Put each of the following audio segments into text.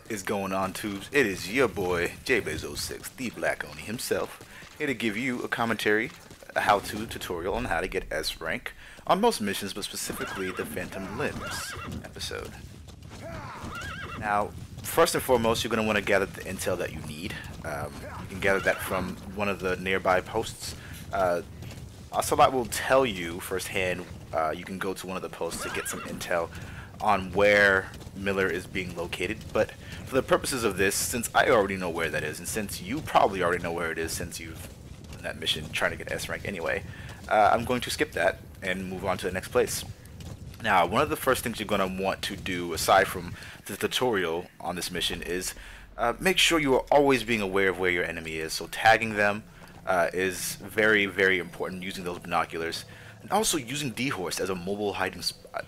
What is going on, tubes? It is your boy JBez06, the Black Oni himself, here to give you a commentary, a how-to tutorial on how to get S rank on most missions, but specifically the Phantom Limbs episode. Now, first and foremost, you're going to want to gather the intel that you need. You can gather that from one of the nearby posts. Also, I will tell you firsthand, you can go to one of the posts to get some intel on where Miller is being located, but for the purposes of this, since I already know where that is, and since you probably already know where it is since you've done that mission trying to get S rank anyway, I'm going to skip that and move on to the next place. Now, one of the first things you're going to want to do, aside from the tutorial on this mission, is make sure you are always being aware of where your enemy is. So tagging them is very, very important, using those binoculars, and also using D-Horse as a mobile hiding spot.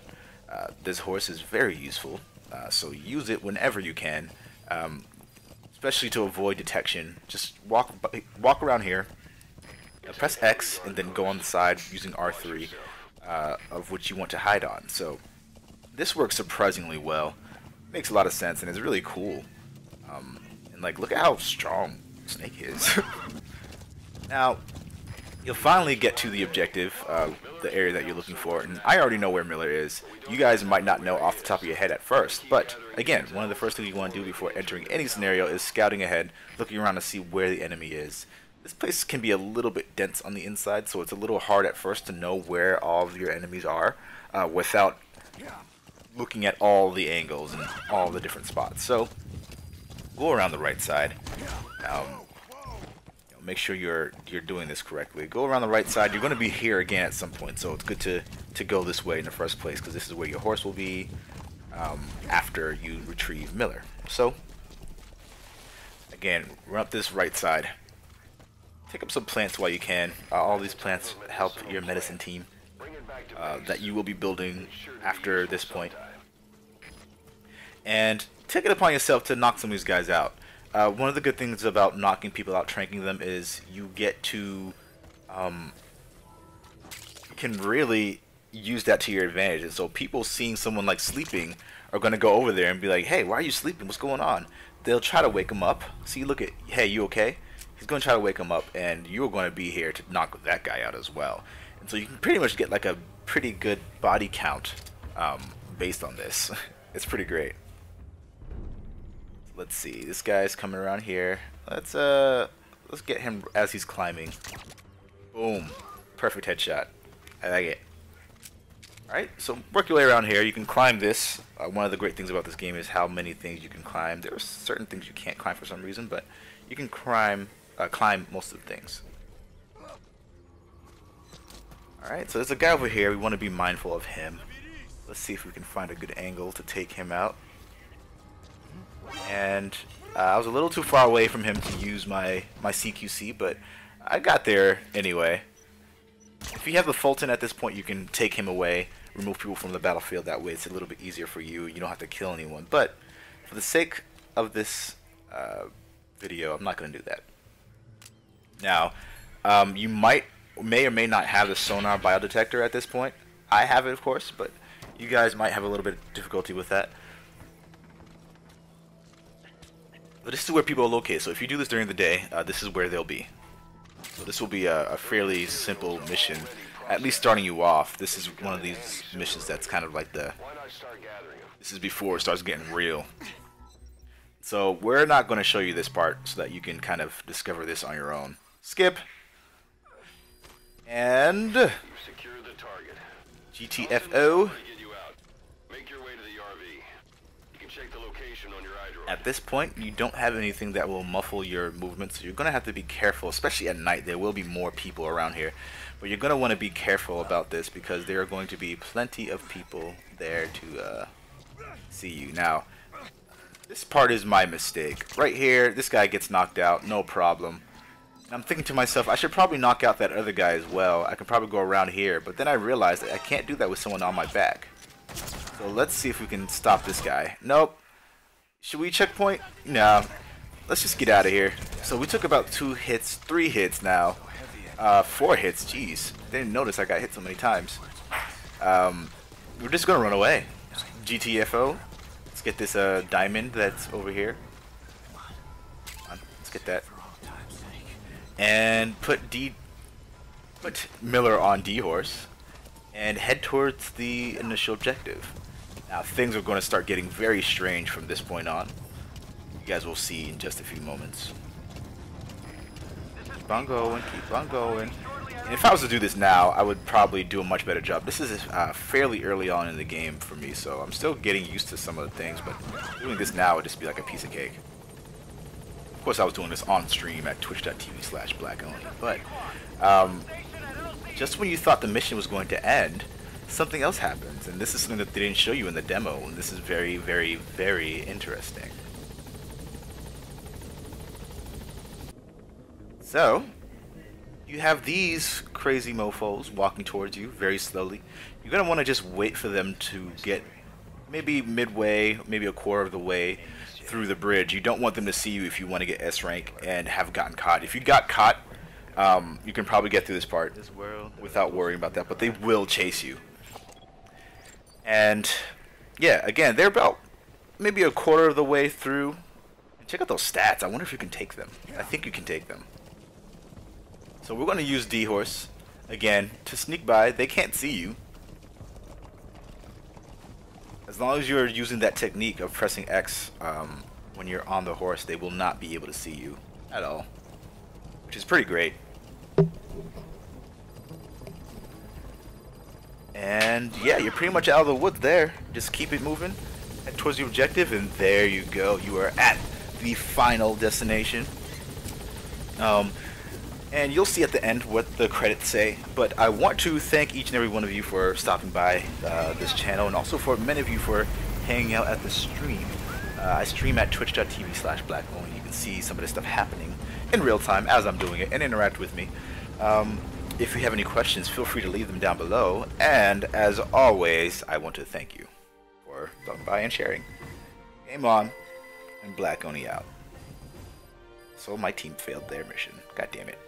This horse is very useful, so use it whenever you can, especially to avoid detection. Just walk around here, press X, and then go on the side using R3 of which you want to hide on. So this works surprisingly well, makes a lot of sense, and is really cool. And like, look at how strong Snake is. Now, you'll finally get to the objective, the area that you're looking for, and I already know where Miller is. You guys might not know off the top of your head at first, but again, one of the first things you want to do before entering any scenario is scouting ahead, looking around to see where the enemy is. This place can be a little bit dense on the inside, so it's a little hard at first to know where all of your enemies are without looking at all the angles and all the different spots. So go around the right side. Make sure you're doing this correctly. Go around the right side. You're going to be here again at some point, so it's good to go this way in the first place, because this is where your horse will be after you retrieve Miller. So again, run up this right side. Pick up some plants while you can. All these plants help your medicine team that you will be building after this point. And take it upon yourself to knock some of these guys out. One of the good things about knocking people out, tranking them, is you get to, you can really use that to your advantage. And so people seeing someone like sleeping are going to go over there and be like, hey, why are you sleeping? What's going on? They'll try to wake him up. See, look at, hey, you okay? He's going to try to wake him up, and you're going to be here to knock that guy out as well. And so you can pretty much get like a pretty good body count based on this. It's pretty great. Let's see, this guy's coming around here. Let's get him as he's climbing. Boom. Perfect headshot. I like it. Alright, so work your way around here. You can climb this. One of the great things about this game is how many things you can climb. There are certain things you can't climb for some reason, but you can climb most of the things. Alright, so there's a guy over here. We want to be mindful of him. Let's see if we can find a good angle to take him out. And I was a little too far away from him to use my CQC, but I got there anyway. If you have the Fulton at this point, you can take him away, remove people from the battlefield. That way it's a little bit easier for you. You don't have to kill anyone. But for the sake of this video, I'm not going to do that. Now, you may or may not have the sonar biodetector at this point. I have it, of course, but you guys might have a little bit of difficulty with that. But this is where people are located, so if you do this during the day, this is where they'll be. So this will be a fairly simple mission, at least starting you off. This is one of these missions that's kind of like this is before it starts getting real. So we're not going to show you this part so that you can kind of discover this on your own. Skip. And GTFO. At this point, you don't have anything that will muffle your movement, so you're going to have to be careful, especially at night. There will be more people around here, but you're going to want to be careful about this because there are going to be plenty of people there to see you. Now, this part is my mistake. Right here, this guy gets knocked out, no problem. And I'm thinking to myself, I should probably knock out that other guy as well. I can probably go around here, but then I realized that I can't do that with someone on my back. So let's see if we can stop this guy. Nope. Should we checkpoint? No. Let's just get out of here. So we took about 2 hits, 3 hits now. 4 hits, jeez. Didn't notice I got hit so many times. We're just gonna run away. GTFO. Let's get this diamond that's over here. Let's get that. And put Miller on D-Horse and head towards the initial objective. Now things are going to start getting very strange from this point on. You guys will see in just a few moments. Keep on going, keep on going. And if I was to do this now, I would probably do a much better job. This is fairly early on in the game for me, so I'm still getting used to some of the things, but doing this now would just be like a piece of cake. Of course, I was doing this on stream at twitch.tv/blackonly, but just when you thought the mission was going to end, something else happens, and this is something that they didn't show you in the demo, and this is very, very, very interesting. So, you have these crazy mofos walking towards you very slowly. You're going to want to just wait for them to get maybe midway, maybe a quarter of the way through the bridge. You don't want them to see you if you want to get S rank and have gotten caught. If you got caught, you can probably get through this part without worrying about that, but they will chase you. And yeah, again, they're about maybe a quarter of the way through. Check out those stats. I wonder if you can take them. I think you can take them. So we're going to use D-Horse again to sneak by. They can't see you. As long as you're using that technique of pressing X when you're on the horse, they will not be able to see you at all, which is pretty great. And yeah, you're pretty much out of the woods there. Just keep it moving, head towards the objective, and there you go. You are at the final destination. And you'll see at the end what the credits say, but I want to thank each and every one of you for stopping by this channel, and also for many of you for hanging out at the stream. I stream at twitch.tv/blackonly. You can see some of this stuff happening in real time as I'm doing it and interact with me. If you have any questions, feel free to leave them down below, and as always, I want to thank you for stopping by and sharing. Game on, and Black Oni out. So my team failed their mission. God damn it.